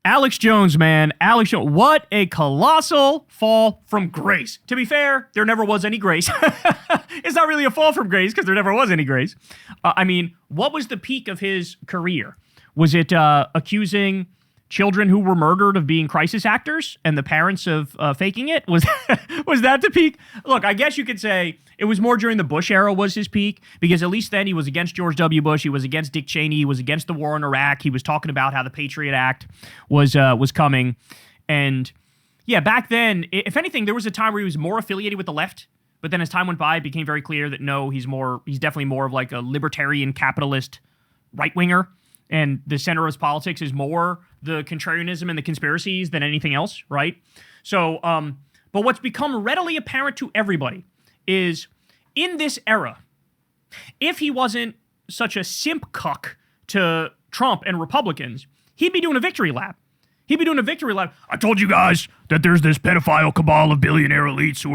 Alex Jones, man. Alex Jones. What a colossal fall from grace. To be fair, there never was any grace. It's not really a fall from grace because there never was any grace. I mean, what was the peak of his career? Was it accusing children who were murdered of being crisis actors and the parents of faking it? Was that the peak? Look, I guess you could say it was more during the Bush era was his peak, because at least then he was against George W. Bush, he was against Dick Cheney, he was against the war in Iraq, he was talking about how the Patriot Act was coming. And yeah, back then, if anything, there was a time where he was more affiliated with the left, but then as time went by, it became very clear that no, he's definitely more of like a libertarian capitalist right-winger. And the center of his politics is more the contrarianism and the conspiracies than anything else, right? So, but what's become readily apparent to everybody is in this era, if he wasn't such a simp cuck to Trump and Republicans, he'd be doing a victory lap. He'd be doing a victory lap. I told you guys that there's this pedophile cabal of billionaire elites who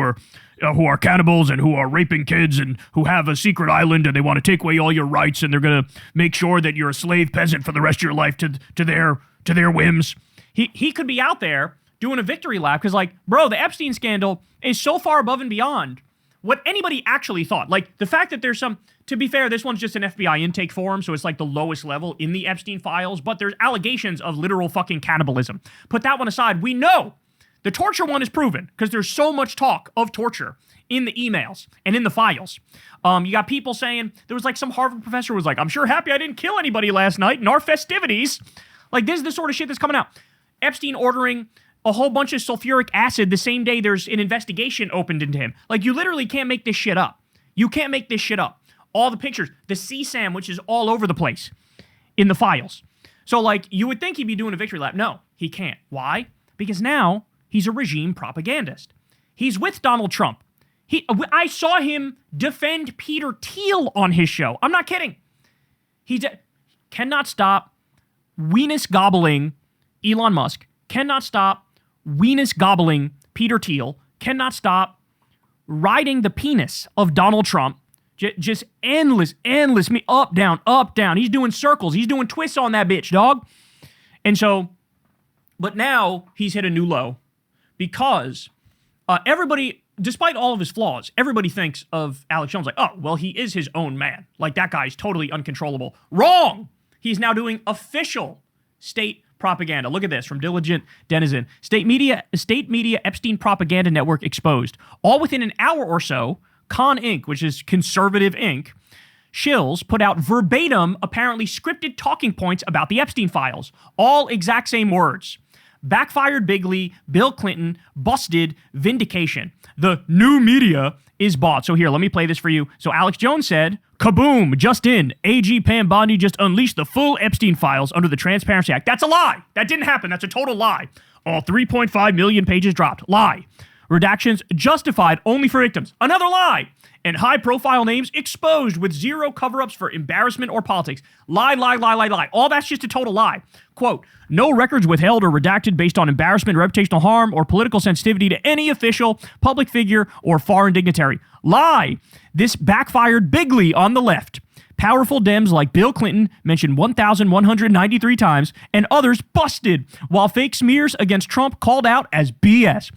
are cannibals and who are raping kids and who have a secret island and they want to take away all your rights and they're going to make sure that you're a slave peasant for the rest of your life to their whims. He could be out there doing a victory lap because, like, bro, the Epstein scandal is so far above and beyond what anybody actually thought. Like, the fact that there's some, to be fair, this one's just an FBI intake form, so it's like the lowest level in the Epstein files, but there's allegations of literal fucking cannibalism. Put that one aside. We know the torture one is proven because there's so much talk of torture in the emails and in the files. You got people saying, there was like some Harvard professor was like, I'm sure happy I didn't kill anybody last night in our festivities. Like, this is the sort of shit that's coming out. Epstein ordering a whole bunch of sulfuric acid the same day there's an investigation opened into him. Like, you literally can't make this shit up. You can't make this shit up. All the pictures, the CSAM, which is all over the place in the files. So, like, you would think he'd be doing a victory lap. No, he can't. Why? Because now he's a regime propagandist. He's with Donald Trump. I saw him defend Peter Thiel on his show. I'm not kidding. He cannot stop weenus gobbling Elon Musk, cannot stop weenus gobbling Peter Thiel, cannot stop riding the penis of Donald Trump. Just endless, me up, down, up, down. He's doing circles. He's doing twists on that bitch, dog. And so, but now he's hit a new low because everybody, despite all of his flaws, everybody thinks of Alex Jones like, oh, well, he is his own man. Like, that guy's totally uncontrollable. Wrong! He's now doing official state propaganda. Look at this from Diligent Denizen. State media Epstein propaganda network exposed. All within an hour or so, Con Inc., which is conservative Inc., shills put out verbatim, apparently scripted talking points about the Epstein files. All exact same words. Backfired bigly, Bill Clinton, busted, vindication. The new media is bought. So here, let me play this for you. So Alex Jones said, kaboom, just in. AG Pam Bondi just unleashed the full Epstein files under the Transparency Act. That's a lie. That didn't happen. That's a total lie. All 3.5 million pages dropped. Lie. Redactions justified only for victims. Another lie. And high-profile names exposed with zero cover-ups for embarrassment or politics. Lie, lie, lie, lie, lie. All that's just a total lie. Quote, no records withheld or redacted based on embarrassment, reputational harm, or political sensitivity to any official, public figure, or foreign dignitary. Lie. This backfired bigly on the left. Powerful Dems like Bill Clinton mentioned 1,193 times, and others busted, while fake smears against Trump called out as BS.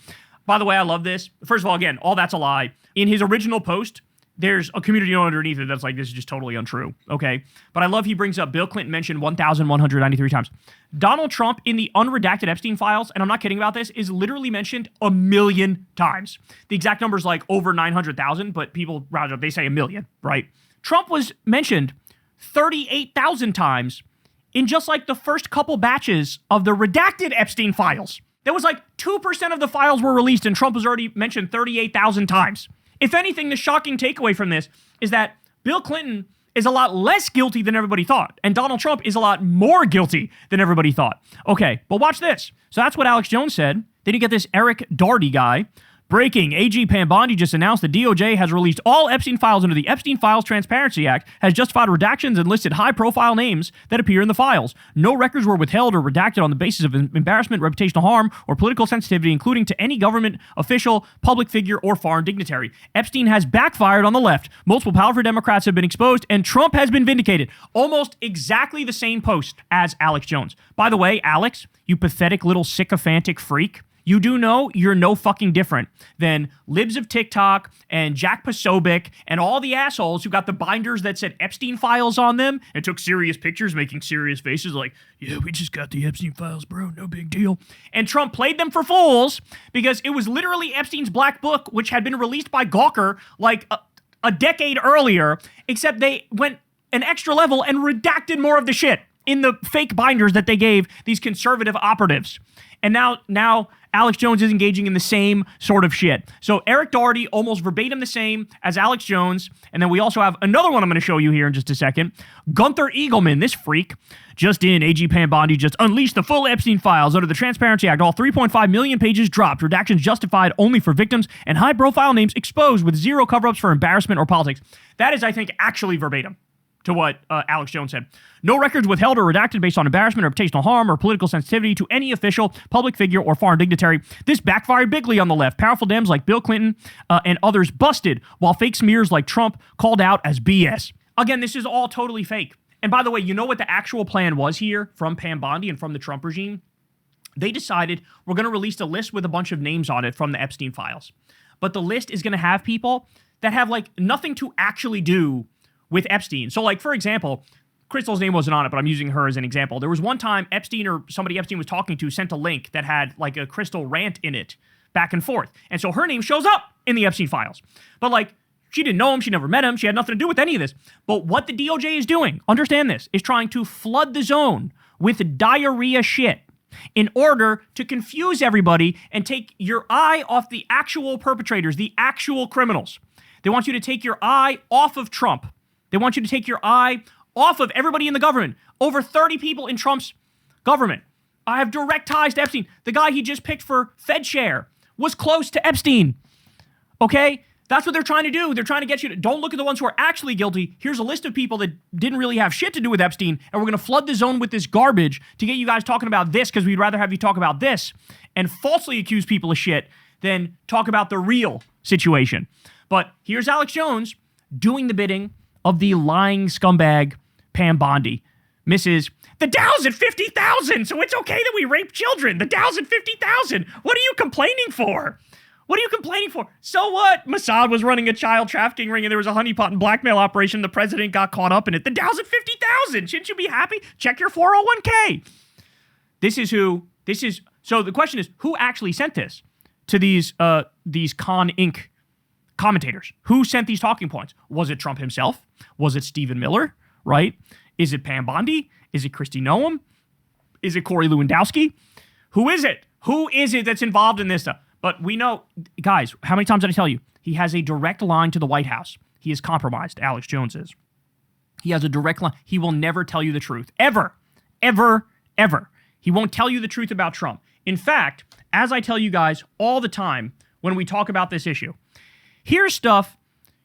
By the way, I love this. First of all, again, all that's a lie. In his original post, there's a community underneath it that's like, this is just totally untrue, okay? But I love he brings up Bill Clinton mentioned 1,193 times. Donald Trump in the unredacted Epstein files, and I'm not kidding about this, is literally mentioned 1 million times. The exact number is like over 900,000, but people, rather, they say 1 million, right? Trump was mentioned 38,000 times in just like the first couple batches of the redacted Epstein files. There was like 2% of the files were released and Trump was already mentioned 38,000 times. If anything, the shocking takeaway from this is that Bill Clinton is a lot less guilty than everybody thought, and Donald Trump is a lot more guilty than everybody thought. Okay, but watch this. So that's what Alex Jones said. Then you get this Eric Daugherty guy Breaking, AG Pam Bondi just announced the DOJ has released all Epstein files under the Epstein Files Transparency Act, has justified redactions and listed high-profile names that appear in the files. No records were withheld or redacted on the basis of embarrassment, reputational harm, or political sensitivity, including to any government official, public figure, or foreign dignitary. Epstein has backfired on the left. Multiple powerful Democrats have been exposed, and Trump has been vindicated. Almost exactly the same post as Alex Jones. By the way, Alex, you pathetic little sycophantic freak, you do know you're no fucking different than libs of TikTok and Jack Posobiec and all the assholes who got the binders that said Epstein files on them and took serious pictures making serious faces like, yeah, we just got the Epstein files, bro, no big deal. And Trump played them for fools because it was literally Epstein's black book, which had been released by Gawker like a decade earlier, except they went an extra level and redacted more of the shit in the fake binders that they gave these conservative operatives. And now Alex Jones is engaging in the same sort of shit. So Eric Doherty, almost verbatim the same as Alex Jones. And then we also have another one I'm going to show you here in just a second. Gunther Eagleman, this freak, just in, AG Pam Bondi just unleashed the full Epstein files under the Transparency Act. All 3.5 million pages dropped. Redactions justified only for victims and high-profile names exposed with zero cover-ups for embarrassment or politics. That is, I think, actually verbatim to what Alex Jones said. No records withheld or redacted based on embarrassment, reputational harm, or political sensitivity to any official, public figure, or foreign dignitary. This backfired bigly on the left. Powerful Dems like Bill Clinton and others busted, while fake smears like Trump called out as BS. Again, this is all totally fake. And by the way, you know what the actual plan was here from Pam Bondi and from the Trump regime? They decided we're going to release a list with a bunch of names on it from the Epstein files. But the list is going to have people that have like nothing to actually do with Epstein. So like, for example, Crystal's name wasn't on it, but I'm using her as an example. There was one time Epstein or somebody Epstein was talking to sent a link that had like a Crystal rant in it back and forth. And so her name shows up in the Epstein files. But like, she didn't know him. She never met him. She had nothing to do with any of this. But what the DOJ is doing, understand this, is trying to flood the zone with diarrhea shit in order to confuse everybody and take your eye off the actual perpetrators, the actual criminals. They want you to take your eye off of Trump. They want you to take your eye off of everybody in the government. Over 30 people in Trump's government have direct ties to Epstein. The guy he just picked for Fed chair was close to Epstein. Okay? That's what they're trying to do. They're trying to get you to don't look at the ones who are actually guilty. Here's a list of people that didn't really have shit to do with Epstein, and we're going to flood the zone with this garbage to get you guys talking about this because we'd rather have you talk about this and falsely accuse people of shit than talk about the real situation. But here's Alex Jones doing the bidding of the lying scumbag Pam Bondi. Mrs. The Dow's at 50,000, so it's okay that we rape children. The Dow's at 50,000. What are you complaining for? What are you complaining for? So what? Mossad was running a child trafficking ring and there was a honeypot and blackmail operation. The president got caught up in it. The Dow's at 50,000. Shouldn't you be happy? Check your 401k. So the question is, who actually sent this to these Con Inc. commentators? Who sent these talking points? Was it Trump himself? Was it Stephen Miller, right? Is it Pam Bondi? Is it Kristi Noem? Is it Corey Lewandowski? Who is it? Who is it that's involved in this stuff? But we know, guys, how many times did I tell you? He has a direct line to the White House. He is compromised, Alex Jones is. He has a direct line. He will never tell you the truth. Ever. Ever. Ever. He won't tell you the truth about Trump. In fact, as I tell you guys all the time when we talk about this issue, here's stuff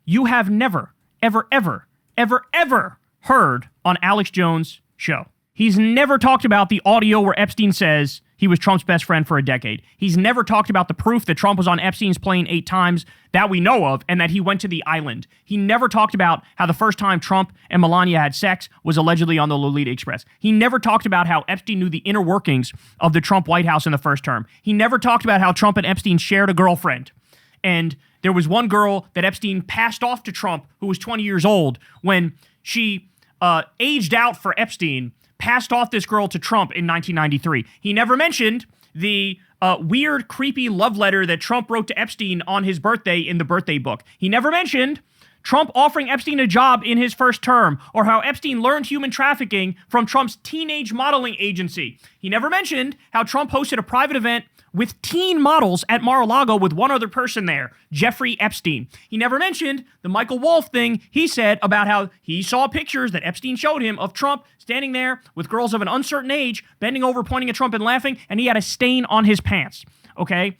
you have never, ever, ever, ever, ever heard on Alex Jones' show. He's never talked about the audio where Epstein says he was Trump's best friend for a decade. He's never talked about the proof that Trump was on Epstein's plane 8 times that we know of and that he went to the island. He never talked about how the first time Trump and Melania had sex was allegedly on the Lolita Express. He never talked about how Epstein knew the inner workings of the Trump White House in the first term. He never talked about how Trump and Epstein shared a girlfriend. And there was one girl that Epstein passed off to Trump who was 20 years old when she aged out for Epstein, passed off this girl to Trump in 1993. He never mentioned the weird, creepy love letter that Trump wrote to Epstein on his birthday in the birthday book. He never mentioned Trump offering Epstein a job in his first term, or how Epstein learned human trafficking from Trump's teenage modeling agency. He never mentioned how Trump hosted a private event with teen models at Mar-a-Lago with one other person there, Jeffrey Epstein. He never mentioned the Michael Wolff thing he said about how he saw pictures that Epstein showed him of Trump standing there with girls of an uncertain age, bending over, pointing at Trump and laughing, and he had a stain on his pants, okay?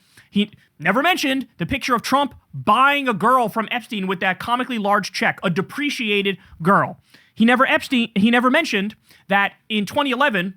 Never mentioned the picture of Trump buying a girl from Epstein with that comically large check, a depreciated girl. He never mentioned that in 2011,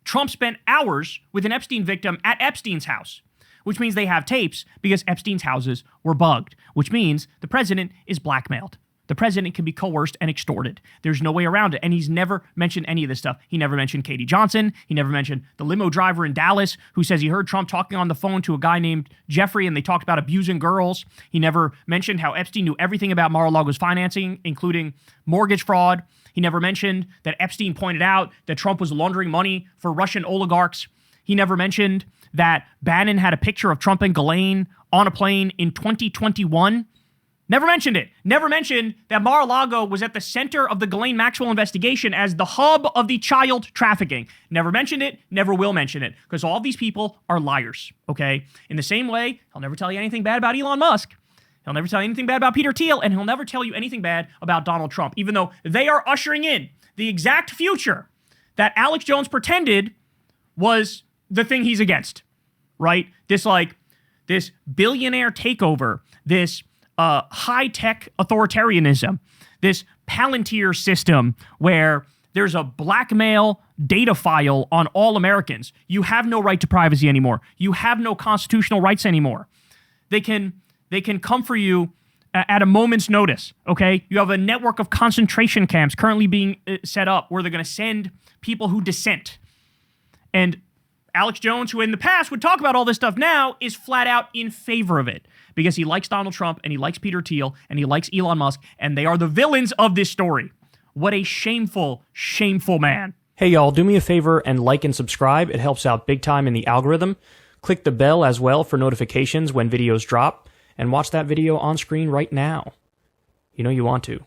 Trump spent hours with an Epstein victim at Epstein's house, which means they have tapes because Epstein's houses were bugged, which means the president is blackmailed. The president can be coerced and extorted. There's no way around it. And he's never mentioned any of this stuff. He never mentioned Katie Johnson. He never mentioned the limo driver in Dallas who says he heard Trump talking on the phone to a guy named Jeffrey and they talked about abusing girls. He never mentioned how Epstein knew everything about Mar-a-Lago's financing, including mortgage fraud. He never mentioned that Epstein pointed out that Trump was laundering money for Russian oligarchs. He never mentioned that Bannon had a picture of Trump and Ghislaine on a plane in 2021. Never mentioned it. Never mentioned that Mar-a-Lago was at the center of the Ghislaine Maxwell investigation as the hub of the child trafficking. Never mentioned it, never will mention it, because all of these people are liars, okay? In the same way, he'll never tell you anything bad about Elon Musk. He'll never tell you anything bad about Peter Thiel, and he'll never tell you anything bad about Donald Trump, even though they are ushering in the exact future that Alex Jones pretended was the thing he's against, right? This billionaire takeover, this high-tech authoritarianism, this Palantir system where there's a blackmail data file on all Americans. You have no right to privacy anymore. You have no constitutional rights anymore. They can come for you at a moment's notice, okay? You have a network of concentration camps currently being set up where they're going to send people who dissent. And Alex Jones, who in the past would talk about all this stuff now, is flat out in favor of it because he likes Donald Trump and he likes Peter Thiel and he likes Elon Musk, and they are the villains of this story. What a shameful, shameful man. Hey y'all, do me a favor and like and subscribe. It helps out big time in the algorithm. Click the bell as well for notifications when videos drop, and watch that video on screen right now. You know you want to.